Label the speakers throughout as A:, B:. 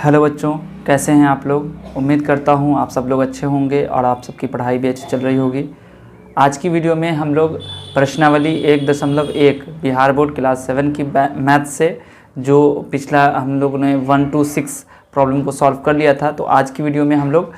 A: Hello बच्चों, कैसे हैं आप लोग। उम्मीद करता हूं आप सब लोग अच्छे होंगे और आप सबकी पढ़ाई भी अच्छी चल रही होगी। आज की वीडियो में हम लोग प्रश्नावली 1.1 बिहार बोर्ड क्लास 7 की मैथ से जो पिछला हम लोग ने 1 to 6 प्रॉब्लम को सॉल्व कर लिया था, तो आज की वीडियो में हम लोग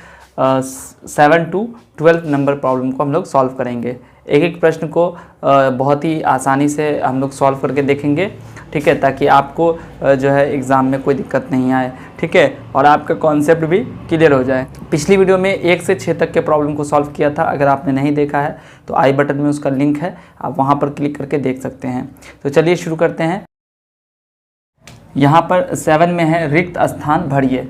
A: 7 to 12 नंबर प्रॉब्लम को हम लोग सॉल्व करेंगे। एक एक प्रश्न को बहुत ही आसानी से हम लोग सॉल्व करके देखेंगे, ठीक है, ताकि आपको जो है एग्ज़ाम में कोई दिक्कत नहीं आए, ठीक है, और आपका कॉन्सेप्ट भी क्लियर हो जाए। पिछली वीडियो में 1 से 6 तक के प्रॉब्लम को सॉल्व किया था। अगर आपने नहीं देखा है तो आई बटन में उसका लिंक है, आप वहाँ पर क्लिक करके देख सकते हैं। तो चलिए शुरू करते हैं। यहाँ पर 7 में है रिक्त स्थान भरिए।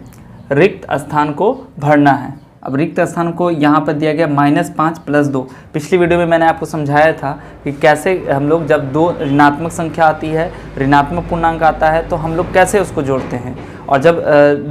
A: रिक्त स्थान को भरना है। अब रिक्त स्थान को यहाँ पर दिया गया -5 + 2। पिछली वीडियो में मैंने आपको समझाया था कि कैसे हम लोग जब 2 ऋणात्मक संख्या आती है, ऋणात्मक पूर्णांक आता है, तो हम लोग कैसे उसको जोड़ते हैं, और जब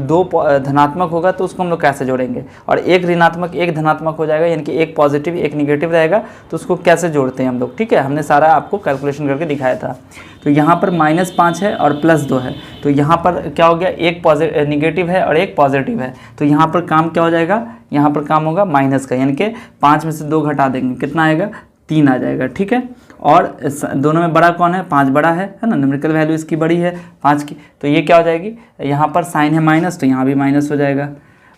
A: 2 धनात्मक होगा तो उसको हम लोग कैसे जोड़ेंगे, और 1 ऋणात्मक 1 धनात्मक हो जाएगा, यानी कि 1 पॉजिटिव 1 निगेटिव रहेगा, तो उसको कैसे जोड़ते हैं हम लोग, ठीक है। हमने सारा आपको कैलकुलेशन करके दिखाया था। तो यहाँ पर -5 है और +2 है, तो यहाँ पर क्या हो गया, 1 निगेटिव है और 1 पॉजिटिव है, तो यहाँ पर काम क्या हो जाएगा, यहाँ पर काम होगा माइनस का, यानी कि 5 में से 2 घटा देंगे, कितना आएगा, 3 आ जाएगा, ठीक है। और दोनों में बड़ा कौन है, 5 बड़ा है ना, न्यूमेरिकल वैल्यू इसकी बड़ी है 5 की, तो ये क्या हो जाएगी, यहाँ पर साइन है माइनस, तो यहाँ भी माइनस हो जाएगा।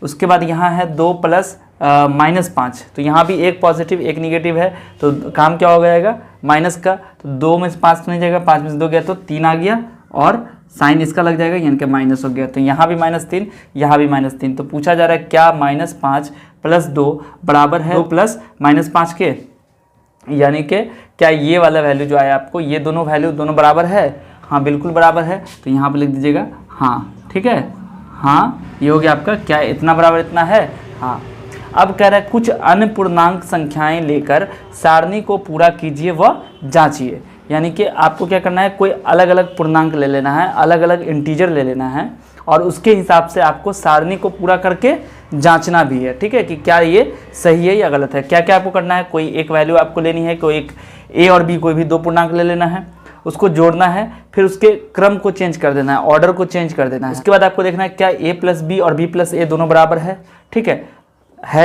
A: उसके बाद यहाँ है 2 + -5, तो यहाँ भी 1 पॉजिटिव 1 निगेटिव है, तो काम क्या हो जाएगा, माइनस का, तो 2 में से 5 नहीं जाएगा, 5 में से 2 गया तो 3 आ गया, और साइन इसका लग जाएगा, यानी कि माइनस हो गया, तो यहाँ भी -3 यहाँ भी -3। तो पूछा जा रहा है क्या -5 + 2 बराबर है 2 + -5 के, यानी कि क्या ये वाला वैल्यू जो आया आपको, ये दोनों वैल्यू दोनों बराबर है। हाँ बिल्कुल बराबर है, तो यहाँ पर लिख दीजिएगा हाँ, ठीक है, हाँ ये हो गया आपका, क्या इतना बराबर इतना है, हाँ। अब कह रहा है कुछ अन्य पूर्णांक संख्याएं लेकर सारणी को पूरा कीजिए व जांचिए, यानी कि आपको क्या करना है, कोई अलग अलग पूर्णांक ले लेना है, अलग अलग इंटीजर ले लेना है, और उसके हिसाब से आपको सारणी को पूरा करके जांचना भी है, ठीक है, कि क्या ये सही है या गलत है। क्या क्या आपको करना है, कोई एक वैल्यू आपको लेनी है, कोई एक ए और बी कोई भी 2 पूर्णांक ले लेना है, उसको जोड़ना है, फिर उसके क्रम को चेंज कर देना है, ऑर्डर को चेंज कर देना है। उसके बाद आपको देखना है क्या a + b और b + a दोनों बराबर है, ठीक है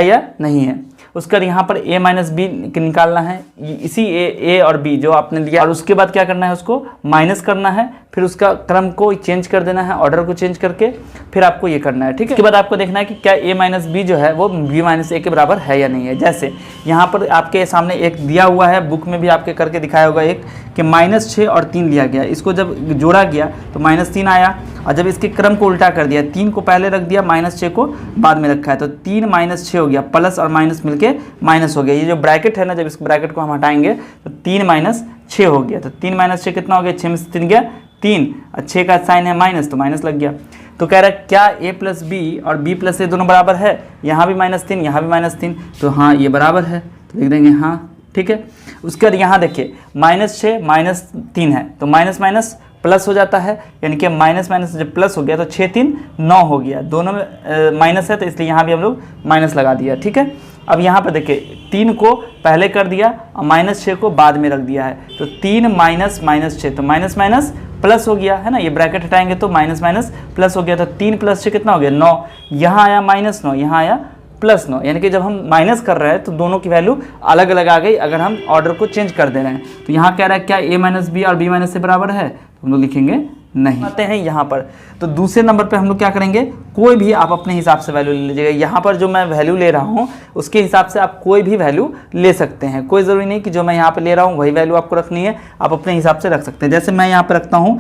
A: या नहीं है। उसके बाद यहाँ पर a - b निकालना है, इसी a और b जो आपने लिया, और उसके बाद क्या करना है, उसको माइनस करना है, फिर उसका क्रम को चेंज कर देना है, ऑर्डर को चेंज करके फिर आपको ये करना है, ठीक है। उसके बाद आपको देखना है कि क्या a - b जो है वो b - a के बराबर है या नहीं है। जैसे यहाँ पर आपके सामने एक दिया हुआ है, बुक में भी आपके करके दिखाया होगा एक, कि -6 और 3 लिया गया, इसको जब जोड़ा गया तो -3 आया, और जब इसके क्रम को उल्टा कर दिया, 3 को पहले रख दिया, -6 को बाद में रखा है, तो 3 - 6 हो गया, प्लस और माइनस मिलके माइनस हो गया। ये जो ब्रैकेट है ना, जब इस ब्रैकेट को हम हटाएंगे तो 3 - 6 हो गया, तो 3 - 6 कितना हो गया, 6 में से 3 गया 3, 6 का साइन है माइनस, तो माइनस लग गया। तो कह रहा है क्या a + b और b + a दोनों बराबर है, यहाँ भी -3 यहाँ भी -3, तो हाँ ये बराबर है, तो लिख देंगे हाँ, ठीक है। उसके बाद यहाँ देखिए -6 -3 है, तो माइनस माइनस प्लस हो जाता है, यानी कि माइनस माइनस जब प्लस हो गया तो 6 3 9 हो गया, दोनों में माइनस है, तो इसलिए यहाँ भी हम लोग माइनस लगा दिया, ठीक है। अब यहाँ पर देखिए 3 को पहले कर दिया और -6 को बाद में रख दिया है, तो 3 - -6, तो माइनस माइनस प्लस हो गया है ना, ये ब्रैकेट हटाएंगे तो माइनस माइनस प्लस हो गया, तो 3 + 6 कितना हो गया 9, यहाँ आया -9 यहाँ आया +9, यानी कि जब हम माइनस कर रहे हैं तो दोनों की वैल्यू अलग अलग आ गई, अगर हम ऑर्डर को चेंज कर दे रहे हैं। तो यहाँ कह रहा है क्या a - b और b - a बराबर है, तो हम लोग लिखेंगे नहीं। आते हैं यहाँ पर, तो दूसरे नंबर पे हम लोग क्या करेंगे, कोई भी आप अपने हिसाब से वैल्यू ले लीजिएगा। यहाँ पर जो मैं वैल्यू ले रहा हूँ उसके हिसाब से आप कोई भी वैल्यू ले सकते हैं, कोई ज़रूरी नहीं कि जो मैं यहाँ पे ले रहा हूँ वही वैल्यू आपको रखनी है, आप अपने हिसाब से रख सकते हैं। जैसे मैं यहाँ पर रखता हूँ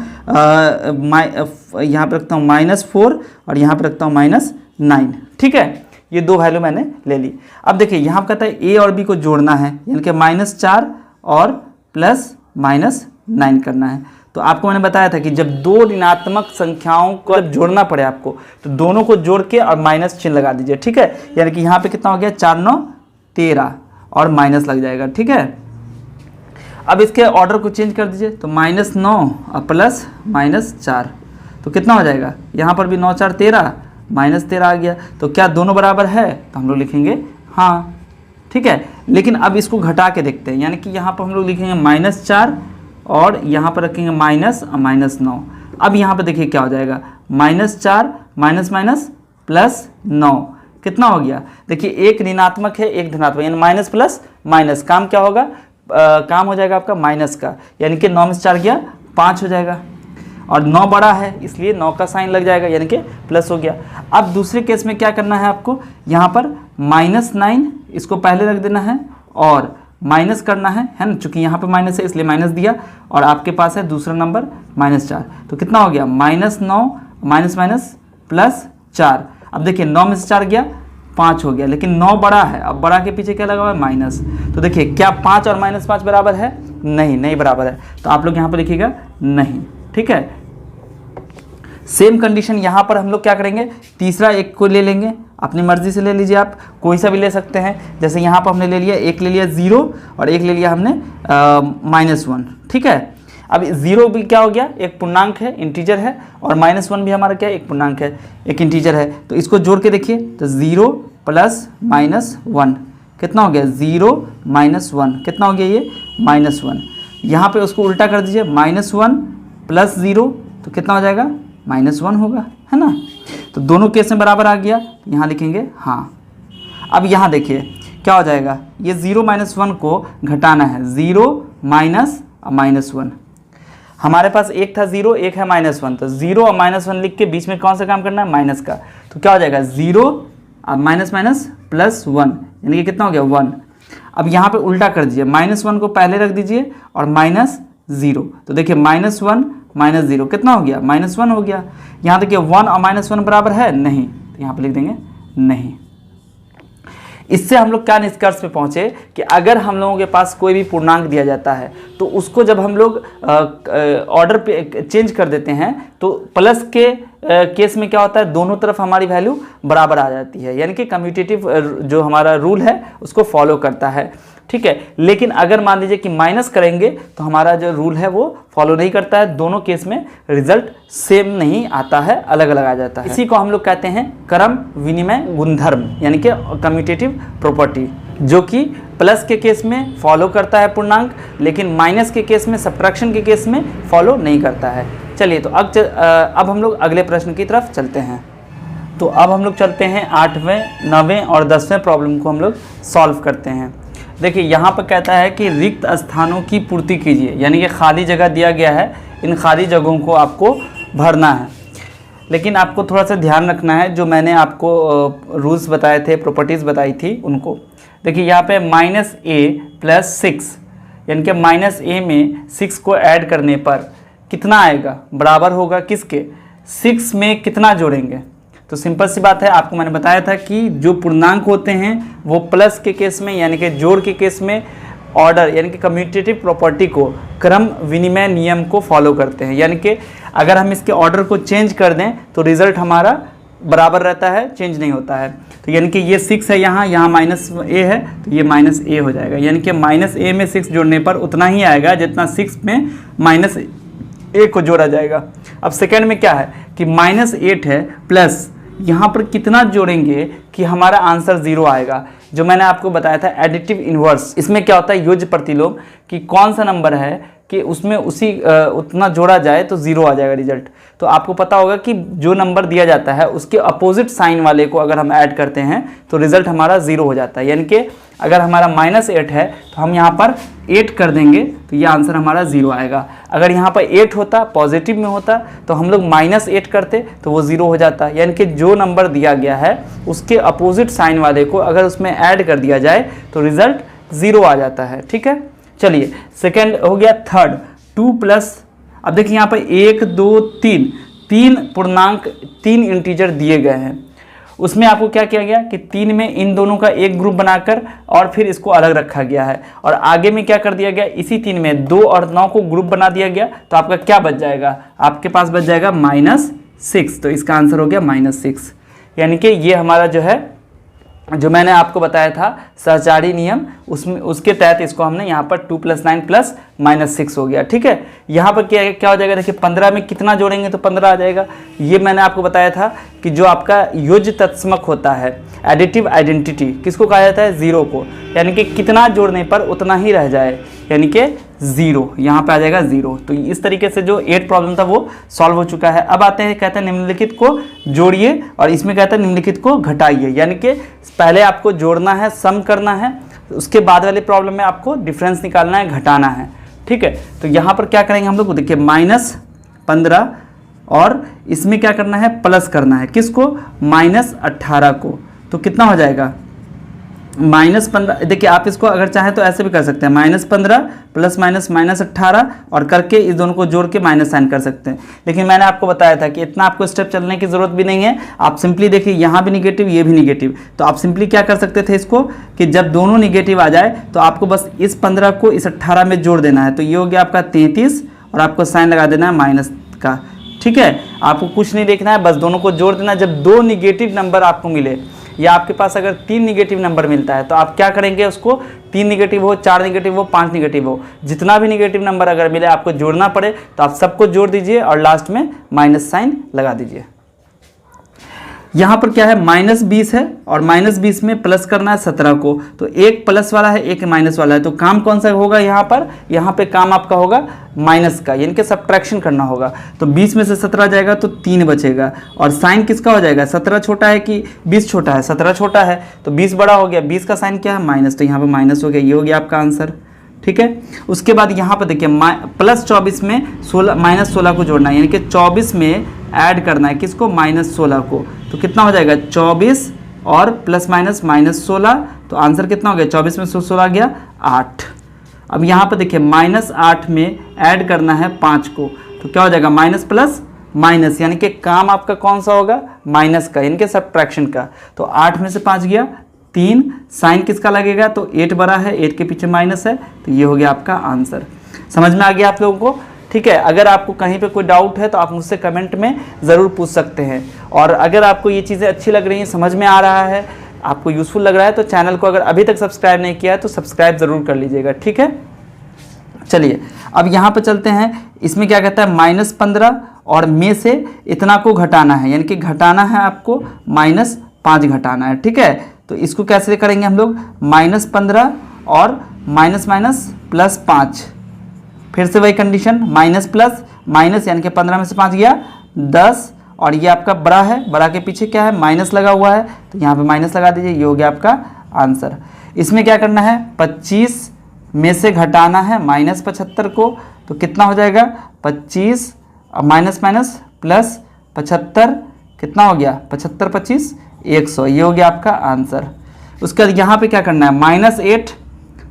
A: यहाँ पर रखता हूँ -4 और यहाँ पर रखता हूँ -9, ठीक है, ये 2 वैल्यू मैंने ले ली। अब देखिए यहाँ पर कहता है a और b को जोड़ना है, यानी कि -4 और +-9 करना है। तो आपको मैंने बताया था कि जब 2 ऋणात्मक संख्याओं को जब जोड़ना पड़े आपको, तो दोनों को जोड़ के और माइनस चिन्ह लगा दीजिए, ठीक है। यानी कि यहाँ पे कितना हो गया 4 9 13 और माइनस लग जाएगा, ठीक है। अब इसके ऑर्डर को चेंज कर दीजिए, तो -9 और प्लस -4, तो कितना हो जाएगा, यहाँ पर भी 9 4 13 -13 आ गया, तो क्या दोनों बराबर है, तो हम लोग लिखेंगे हाँ, ठीक है। लेकिन अब इसको घटा के देखते हैं, यानी कि यहाँ पर हम लोग लिखेंगे -4 और यहाँ पर रखेंगे -9। अब यहाँ पर देखिए क्या हो जाएगा, -4 माइनस माइनस प्लस 9 कितना हो गया, देखिए एक ऋणात्मक है एक धनात्मक, यानी माइनस प्लस माइनस, काम क्या होगा, काम हो जाएगा आपका माइनस का, यानी कि 9 में से 4 गया 5 हो जाएगा, और 9 बड़ा है इसलिए 9 का साइन लग जाएगा, यानी कि प्लस हो गया। अब दूसरे केस में क्या करना है आपको, यहाँ पर -9 इसको पहले रख देना है और माइनस करना है ना, चूंकि यहाँ पे माइनस है इसलिए माइनस दिया, और आपके पास है दूसरा नंबर -4, तो कितना हो गया -9 माइनस माइनस प्लस 4। अब देखिए 9 में से 4 गया 5 हो गया, लेकिन 9 बड़ा है, अब बड़ा के पीछे क्या लगा हुआ है माइनस, तो देखिए क्या 5 और -5 बराबर है, नहीं बराबर है, तो आप लोग यहाँ पर लिखिएगा नहीं, ठीक है। सेम कंडीशन यहाँ पर हम लोग क्या करेंगे, तीसरा एक को ले लेंगे, अपनी मर्जी से ले लीजिए, आप कोई सा भी ले सकते हैं, जैसे यहाँ पर हमने ले लिया, एक ले लिया 0 और एक ले लिया हमने -1, ठीक है। अब 0 भी क्या हो गया, एक पूर्णांक है, इंटीजर है, और -1 भी हमारा क्या है, एक पूर्णांक है, एक इंटीजर है, तो इसको जोड़ के देखिए, तो 0 प्लस -1 कितना हो गया, 0 -1 कितना हो गया, ये -1। यहाँ पे उसको उल्टा कर दीजिए, -1 प्लस 0 तो कितना हो जाएगा, -1 होगा, है ना। तो दोनों केस में बराबर आ गया, यहाँ लिखेंगे हाँ। अब यहाँ देखिए क्या हो जाएगा, ये 0 -1 को घटाना है, 0 माइनस -1, हमारे पास एक था 0 एक है -1, तो 0 और -1 लिख के बीच में कौन सा काम करना है, माइनस का, तो क्या हो जाएगा 0 अब माइनस माइनस प्लस 1, यानी कि कितना हो गया 1। अब यहाँ पे उल्टा कर दीजिए, -1 को पहले रख दीजिए और -0, तो देखिए -1 -0 कितना हो गया, -1 हो गया। यहाँ देखिए 1 और -1 बराबर है नहीं, तो यहाँ पे लिख देंगे नहीं। इससे हम लोग क्या निष्कर्ष पे पहुँचे कि अगर हम लोगों के पास कोई भी पूर्णांक दिया जाता है तो उसको जब हम लोग ऑर्डर पे चेंज कर देते हैं तो प्लस के केस में क्या होता है, दोनों तरफ हमारी वैल्यू बराबर आ जाती है, यानी कि कम्यूटेटिव जो हमारा रूल है उसको फॉलो करता है, ठीक है। लेकिन अगर मान लीजिए कि माइनस करेंगे तो हमारा जो रूल है वो फॉलो नहीं करता है, दोनों केस में रिजल्ट सेम नहीं आता है, अलग अलग आ जाता है। इसी को हम लोग कहते हैं क्रम विनिमय गुणधर्म, यानी कि कम्यूटेटिव प्रॉपर्टी, जो कि प्लस के केस में फॉलो करता है पूर्णांक, लेकिन माइनस के केस में, सब्ट्रैक्शन के केस में फॉलो नहीं करता है। चलिए तो अब हम लोग अगले प्रश्न की तरफ चलते हैं। तो अब हम लोग चलते हैं 8वें 9वें और 10वें प्रॉब्लम को हम लोग सॉल्व करते हैं। देखिए यहाँ पर कहता है कि रिक्त स्थानों की पूर्ति कीजिए, यानी कि खाली जगह दिया गया है, इन खाली जगहों को आपको भरना है। लेकिन आपको थोड़ा सा ध्यान रखना है, जो मैंने आपको रूल्स बताए थे, प्रॉपर्टीज़ बताई थी उनको। देखिए यहाँ पे -a + 6, यानी कि -a में 6 को ऐड करने पर कितना आएगा, बराबर होगा किसके, 6 में कितना जोड़ेंगे। तो सिंपल सी बात है, आपको मैंने बताया था कि जो पूर्णांक होते हैं वो प्लस के केस में, यानी कि जोड़ के केस में ऑर्डर यानी कि कम्यूटेटिव प्रॉपर्टी को, क्रम विनिमय नियम को फॉलो करते हैं, यानी कि अगर हम इसके ऑर्डर को चेंज कर दें तो रिजल्ट हमारा बराबर रहता है, चेंज नहीं होता है। तो यानी कि ये 6 है, यहाँ -a है तो ये -a हो जाएगा, यानी कि -a में 6 जोड़ने पर उतना ही आएगा जितना 6 में -a को जोड़ा जाएगा। अब सेकेंड में क्या है कि -8 है प्लस यहाँ पर कितना जोड़ेंगे कि हमारा आंसर 0 आएगा, जो मैंने आपको बताया था एडिटिव इन्वर्स। इसमें क्या होता है, योज्य प्रतिलोम, कि कौन सा नंबर है कि उसमें उसी उतना जोड़ा जाए तो 0 आ जाएगा रिजल्ट। तो आपको पता होगा कि जो नंबर दिया जाता है उसके अपोजिट साइन वाले को अगर हम ऐड करते हैं तो रिजल्ट हमारा 0 हो जाता है। यानी कि अगर हमारा -8 है तो हम यहाँ पर 8 कर देंगे तो ये आंसर हमारा 0 आएगा। अगर यहाँ पर 8 होता, पॉजिटिव में होता, तो हम लोग -8 करते तो वो 0 हो जाता। यानी कि जो नंबर दिया गया है उसके अपोजिट साइन वाले को अगर उसमें ऐड कर दिया जाए तो रिजल्ट 0 आ जाता है, ठीक है। चलिए सेकेंड हो गया थर्ड, 2+। अब देखिए यहाँ पर 1 2 3 पूर्णांक, 3 इंटीजर दिए गए हैं। उसमें आपको क्या किया गया कि 3 में इन दोनों का एक ग्रुप बनाकर और फिर इसको अलग रखा गया है, और आगे में क्या कर दिया गया, इसी 3 में 2 और 9 को ग्रुप बना दिया गया। तो आपका क्या बच जाएगा, आपके पास बच जाएगा -6। तो इसका आंसर हो गया -6। यानी कि ये हमारा जो है, जो मैंने आपको बताया था सहचारी नियम, उसमें उसके तहत इसको हमने यहाँ पर 2 + 9 + -6 हो गया, ठीक है। यहाँ पर क्या हो जाएगा, देखिए 15 में कितना जोड़ेंगे तो 15 आ जाएगा। ये मैंने आपको बताया था कि जो आपका योज्य तत्समक होता है, एडिटिव आइडेंटिटी, किसको कहा जाता है, 0 को, यानी कि कितना जोड़ने पर उतना ही रह जाए, यानी कि 0, यहाँ पे आ जाएगा 0। तो इस तरीके से जो 8 प्रॉब्लम था वो सॉल्व हो चुका है। अब आते हैं, कहते हैं निम्नलिखित को जोड़िए, और इसमें कहता है निम्नलिखित को घटाइए, यानी कि पहले आपको जोड़ना है, सम करना है, उसके बाद वाले प्रॉब्लम में आपको डिफरेंस निकालना है, घटाना है, ठीक है। तो यहाँ पर क्या करेंगे हम लोग, देखिए -15 और इसमें क्या करना है, प्लस करना है, किसको, -18 को। तो कितना हो जाएगा, -15। देखिए आप इसको अगर चाहें तो ऐसे भी कर सकते हैं, -15 प्लस माइनस -18 और करके इस दोनों को जोड़ के माइनस साइन कर सकते हैं। लेकिन मैंने आपको बताया था कि इतना आपको स्टेप चलने की जरूरत भी नहीं है। आप सिंपली देखिए यहाँ भी निगेटिव, ये भी निगेटिव, तो आप सिंपली क्या कर सकते थे इसको, कि जब दोनों निगेटिव आ जाए तो आपको बस इस 15 को इस 18 में जोड़ देना है। तो ये हो गया आपका 33 और आपको साइन लगा देना है माइनस का, ठीक है। आपको कुछ नहीं देखना है, बस दोनों को जोड़ देना। जब 2 निगेटिव नंबर आपको मिले, या आपके पास अगर 3 निगेटिव नंबर मिलता है, तो आप क्या करेंगे, उसको 3 निगेटिव हो, 4 निगेटिव हो, 5 निगेटिव हो, जितना भी निगेटिव नंबर अगर मिले आपको जोड़ना पड़े तो आप सबको जोड़ दीजिए और लास्ट में माइनस साइन लगा दीजिए। यहाँ पर क्या है, -20 है और -20 में प्लस करना है 17 को। तो एक प्लस वाला है, एक माइनस वाला है, तो काम कौन सा होगा यहाँ पे काम आपका होगा माइनस का, यानी कि सब्ट्रैक्शन करना होगा। तो 20 में से 17 जाएगा तो 3 बचेगा, और साइन किसका हो जाएगा, 17 छोटा है कि 20 छोटा है, 17 छोटा है, तो 20 बड़ा हो गया, 20 का साइन क्या है, माइनस, तो यहाँ पे माइनस हो गया। ये हो गया आपका आंसर, ठीक है। उसके बाद यहाँ पर देखिए +24 में -16 को जोड़ना है, यानी कि 24 में ऐड करना है, किसको, -16 को। तो कितना हो जाएगा, 24 और प्लस माइनस -16, तो आंसर कितना हो गया, 24 में 16 गया 8। अब यहाँ पर देखिए -8 में ऐड करना है 5 को, तो क्या हो जाएगा, माइनस प्लस माइनस, यानी कि काम आपका कौन सा होगा, माइनस का, यानी कि सब्ट्रैक्शन का। तो 8 में से 5 गया 3, साइन किसका लगेगा, तो 8 बड़ा है, 8 के पीछे माइनस है, तो ये हो गया आपका आंसर। समझ में आ गया आप लोगों को, ठीक है। अगर आपको कहीं पे कोई डाउट है तो आप मुझसे कमेंट में ज़रूर पूछ सकते हैं। और अगर आपको ये चीज़ें अच्छी लग रही हैं, समझ में आ रहा है, आपको यूज़फुल लग रहा है, तो चैनल को अगर अभी तक सब्सक्राइब नहीं किया है तो सब्सक्राइब ज़रूर कर लीजिएगा, ठीक है। चलिए अब यहाँ पे चलते हैं, इसमें क्या कहता है, -15 और में से इतना को घटाना है, यानी कि घटाना है आपको, -5 घटाना है, ठीक है। तो इसको कैसे करेंगे हम लोग, -15 और माइनस +5, फिर से वही कंडीशन, माइनस प्लस माइनस, यानी कि 15 में से 5 गया 10, और ये आपका बड़ा है, बड़ा के पीछे क्या है, माइनस लगा हुआ है, तो यहाँ पे माइनस लगा दीजिए, ये हो गया आपका आंसर। इसमें क्या करना है, 25 में से घटाना है -75 को, तो कितना हो जाएगा, 25 माइनस प्लस 75, कितना हो गया, 75 25 100, ये हो गया आपका आंसर। उसके बाद यहाँ पे क्या करना है, -8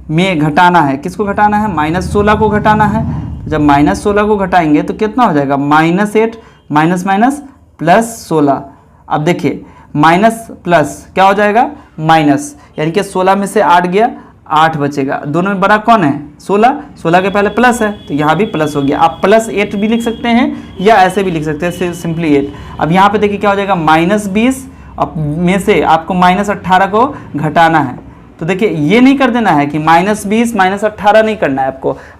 A: में घटाना है, किसको घटाना है, -16 को घटाना है। जब -16 को घटाएंगे तो कितना हो जाएगा, -8 माइनस +16। अब देखिए माइनस प्लस क्या हो जाएगा, माइनस, यानी कि 16 में से 8 गया, 8 बचेगा। दोनों में बड़ा कौन है, 16 के पहले प्लस है, तो यहाँ भी प्लस हो गया। आप +8 भी लिख सकते हैं या ऐसे भी लिख सकते हैं, सिंपली 8। अब यहाँ पे देखिए क्या हो जाएगा, -20 में से आपको -18 को घटाना है। तो देखिए ये नहीं कर देना है कि -20 -18 नहीं करना है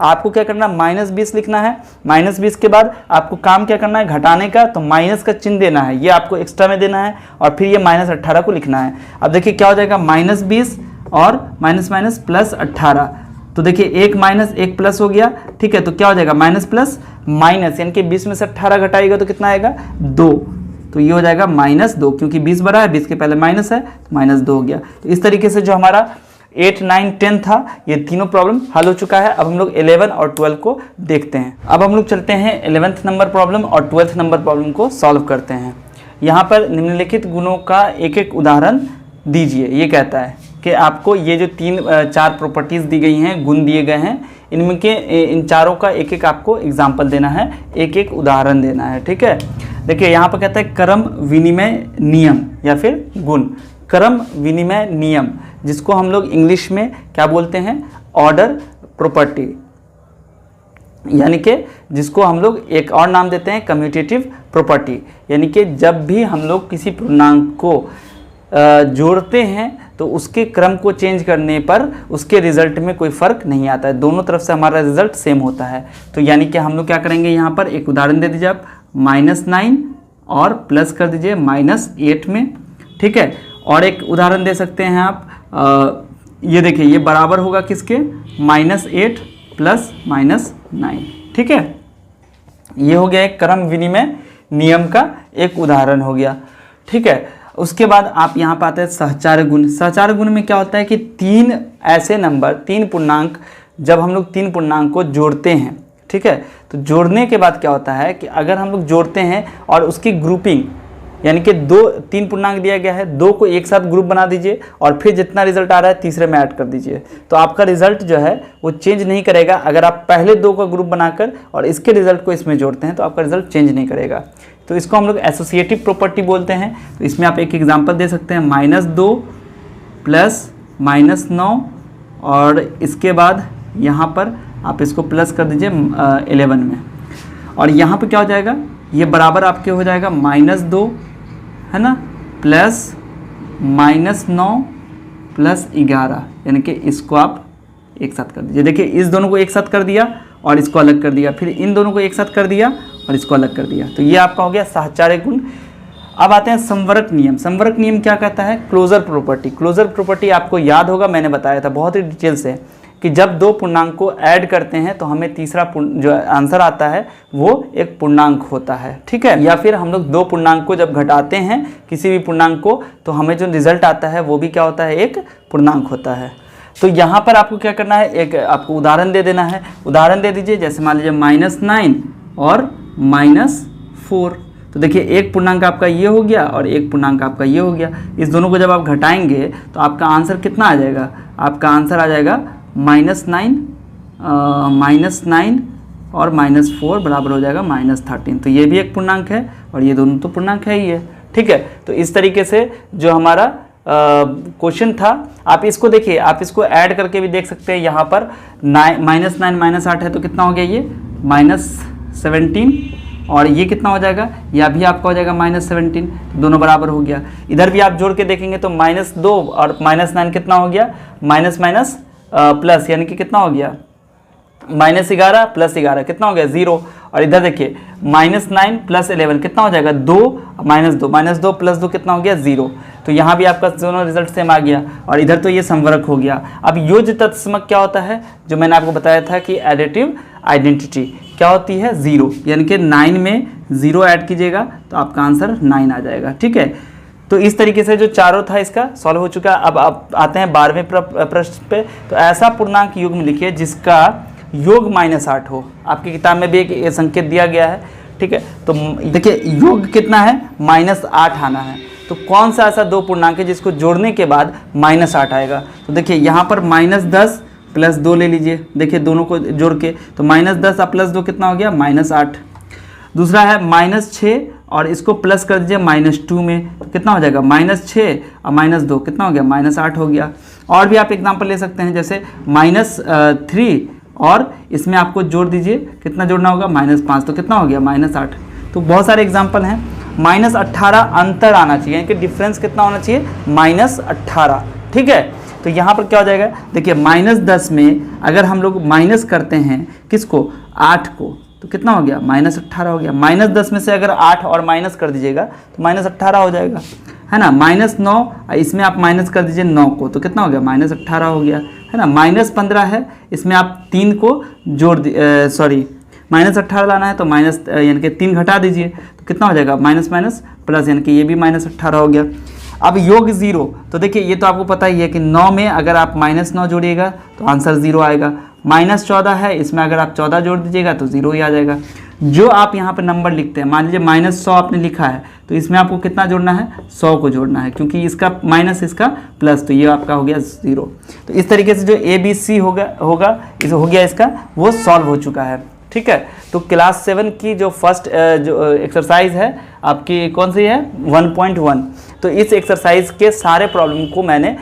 A: आपको क्या करना है, -20 लिखना है। -20 के बाद आपको काम क्या करना है, घटाने का, तो माइनस का चिन्ह देना है, ये आपको एक्स्ट्रा में देना है, और फिर ये -18 को लिखना है। अब देखिए क्या हो जाएगा, -20 और माइनस +18, तो देखिए एक माइनस एक प्लस हो गया, ठीक है। तो क्या हो जाएगा, माइनस प्लस माइनस, यानी कि 20 में से 18 घटाएगा तो कितना आएगा, 2, तो ये हो जाएगा -2, क्योंकि 20 बड़ा है, 20 के पहले माइनस है, तो -2 हो गया। तो इस तरीके से जो हमारा 8, 9, 10 था, ये तीनों प्रॉब्लम हल हो चुका है। अब हम लोग 11 और 12 को देखते हैं। अब हम लोग चलते हैं 11th नंबर प्रॉब्लम और 12th नंबर प्रॉब्लम को सॉल्व करते हैं। यहाँ पर निम्नलिखित गुणों का एक एक उदाहरण दीजिए। ये कहता है कि आपको ये जो 4 प्रॉपर्टीज़ दी गई हैं, गुण दिए गए हैं, इनमें के इन चारों का एक एक आपको एग्जाम्पल देना है, एक एक उदाहरण देना है, ठीक है। देखिए यहाँ पर कहता है क्रम विनिमय नियम या फिर गुण। क्रम विनिमय नियम, जिसको हम लोग इंग्लिश में क्या बोलते हैं, ऑर्डर प्रॉपर्टी, यानी कि जिसको हम लोग एक और नाम देते हैं कम्यूटेटिव प्रॉपर्टी। यानी कि जब भी हम लोग किसी पूर्णांक को जोड़ते हैं तो उसके क्रम को चेंज करने पर उसके रिजल्ट में कोई फ़र्क नहीं आता है, दोनों तरफ से हमारा रिजल्ट सेम होता है। तो यानी कि हम लोग क्या करेंगे, यहाँ पर एक उदाहरण दे दीजिए आप, -9 और प्लस कर दीजिए -8 में, ठीक है। और एक उदाहरण दे सकते हैं आप, ये देखिए, ये बराबर होगा किसके, -8 प्लस माइनस 9। ठीक है, ये हो गया एक क्रम विनिमय नियम का एक उदाहरण हो गया। ठीक है, उसके बाद आप यहाँ पर आते हैं सहचार गुण। सहचार गुण में क्या होता है कि तीन ऐसे नंबर, तीन पूर्णांक, जब हम लोग तीन पूर्णांक को जोड़ते हैं, ठीक है, तो जोड़ने के बाद क्या होता है कि अगर हम लोग जोड़ते हैं और उसकी ग्रुपिंग, यानी कि तीन पूर्णांक दिया गया है, दो को एक साथ ग्रुप बना दीजिए और फिर जितना रिजल्ट आ रहा है तीसरे में ऐड कर दीजिए, तो आपका रिजल्ट जो है वो चेंज नहीं करेगा। अगर आप पहले दो का ग्रुप बनाकर और इसके रिजल्ट को इसमें जोड़ते हैं तो आपका रिजल्ट चेंज नहीं करेगा। तो इसको हम लोग एसोसिएटिव प्रॉपर्टी बोलते हैं। तो इसमें आप एक एग्जांपल दे सकते हैं, -2 प्लस -9 और इसके बाद यहाँ पर आप इसको प्लस कर दीजिए 11 में, और यहाँ पे क्या हो जाएगा, ये बराबर आपके हो जाएगा -2 है ना, प्लस -9 प्लस 11, यानी कि इसको आप एक साथ कर दीजिए। देखिए इस दोनों को एक साथ कर दिया और इसको अलग कर दिया, फिर इन दोनों को एक साथ कर दिया और इसको अलग कर दिया, तो ये आपका हो गया सहचार्य गुण। अब आते हैं संवरक नियम। संवरक नियम क्या कहता है, क्लोजर प्रॉपर्टी। क्लोजर प्रॉपर्टी आपको याद होगा, मैंने बताया था बहुत ही डिटेल से कि जब दो पूर्णांक को ऐड करते हैं तो हमें तीसरा जो आंसर आता है वो एक पूर्णांक होता है। ठीक है, या फिर हम लोग दो पूर्णांक को जब घटाते हैं किसी भी पूर्णांक को तो हमें जो रिजल्ट आता है वो भी क्या होता है, एक पूर्णांक होता है। तो यहाँ पर आपको क्या करना है, एक आपको उदाहरण दे देना है। उदाहरण दे दीजिए, जैसे मान लीजिए -9 और -4। तो देखिए एक पूर्णांक आपका ये हो गया और एक पूर्णांक आपका ये हो गया। इस दोनों को जब आप घटाएंगे तो आपका आंसर कितना आ जाएगा, आपका आंसर आ जाएगा -9 और -4 बराबर हो जाएगा -13। तो ये भी एक पूर्णांक है और ये दोनों तो पूर्णांक है ही है। ठीक है, तो इस तरीके से जो हमारा क्वेश्चन था, आप इसको देखिए, आप इसको ऐड करके भी देख सकते हैं। यहाँ पर -9 -8 है तो कितना हो गया, ये -17, और ये कितना हो जाएगा, यह भी आपका हो जाएगा -17, दोनों बराबर हो गया। इधर भी आप जोड़ के देखेंगे तो -2 और -9 कितना हो गया, माइनस माइनस प्लस, यानी कि कितना हो गया, -11 + 11 कितना हो गया, 0। और इधर देखिए -9 + 11 कितना हो जाएगा, 2 -2 + 2 कितना हो गया, 0। तो यहाँ भी आपका दोनों रिजल्ट सेम आ गया। और इधर तो ये संवरक हो गया। अब योज्य तत्समक क्या होता है, जो मैंने आपको बताया था कि एडिटिव आइडेंटिटी क्या होती है, 0, यानी कि 9 में 0 ऐड कीजिएगा तो आपका आंसर 9 आ जाएगा। ठीक है, तो इस तरीके से जो चारों था इसका सॉल्व हो चुका। अब आप आते हैं 12वें प्रश्न पे। तो ऐसा पूर्णांक युग्म लिखिए जिसका योग -8 हो। आपकी किताब में भी एक संकेत दिया गया है। ठीक है, तो देखिए योग कितना है, -8 आना है। तो कौन सा ऐसा दो पूर्णांक है जिसको जोड़ने के बाद -8 आएगा। तो देखिए यहाँ पर -10 + 2 ले लीजिए। देखिए दोनों को जोड़ के तो -10 और +2 कितना हो गया, -8। दूसरा है -6 और इसको प्लस कर दीजिए -2 में, तो कितना हो जाएगा, -6 और -2 कितना हो गया, -8 हो गया। और भी आप एग्जाम्पल ले सकते हैं, जैसे -3 और इसमें आपको जोड़ दीजिए, कितना जोड़ना होगा, -5, तो कितना हो गया, -8। तो बहुत सारे एग्जाम्पल हैं। -18 अंतर आना चाहिए, यानी कि डिफरेंस कितना होना चाहिए, -18। ठीक है, तो यहाँ पर क्या हो जाएगा, देखिए -10 में अगर हम लोग माइनस करते हैं किसको, 8 को, तो कितना हो गया, -18 हो गया। -10 में से अगर 8 और माइनस कर दीजिएगा तो -18 हो जाएगा, है ना। -9 इसमें आप माइनस कर दीजिए 9 को, तो कितना हो गया, -18 हो गया, है ना। -15 है, इसमें आप 3 को जोड़ -18 लाना है तो माइनस यानी कि 3 घटा दीजिए, तो कितना हो जाएगा, माइनस माइनस प्लस, यानी कि ये भी -18 हो गया। अब योग 0, तो देखिए ये तो आपको पता ही है कि 9 में अगर आप -9 जोड़िएगा तो आंसर 0 आएगा। -14 है, इसमें अगर आप 14 जोड़ दीजिएगा तो 0 ही आ जाएगा। जो आप यहाँ पर नंबर लिखते हैं, मान लीजिए -100 आपने लिखा है, तो इसमें आपको कितना जोड़ना है, 100 को जोड़ना है, क्योंकि इसका माइनस इसका प्लस, तो ये आपका हो गया 0। तो इस तरीके से जो ABC हो गया इसका, वो सॉल्व हो चुका है। ठीक है, तो क्लास 7 की जो फर्स्ट जो एक्सरसाइज है आपकी कौन सी है, 1.1। तो इस एक्सरसाइज के सारे प्रॉब्लम को मैंने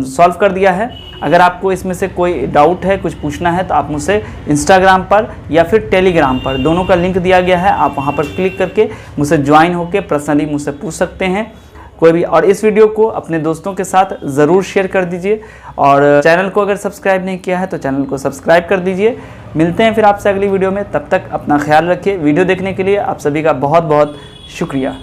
A: सॉल्व कर दिया है। अगर आपको इसमें से कोई डाउट है, कुछ पूछना है, तो आप मुझसे इंस्टाग्राम पर या फिर टेलीग्राम पर, दोनों का लिंक दिया गया है, आप वहाँ पर क्लिक करके मुझसे ज्वाइन होकर पर्सनली मुझसे पूछ सकते हैं कोई भी। और इस वीडियो को अपने दोस्तों के साथ ज़रूर शेयर कर दीजिए, और चैनल को अगर सब्सक्राइब नहीं किया है तो चैनल को सब्सक्राइब कर दीजिए। मिलते हैं फिर आपसे अगली वीडियो में, तब तक अपना ख्याल रखिए। वीडियो देखने के लिए आप सभी का बहुत बहुत शुक्रिया।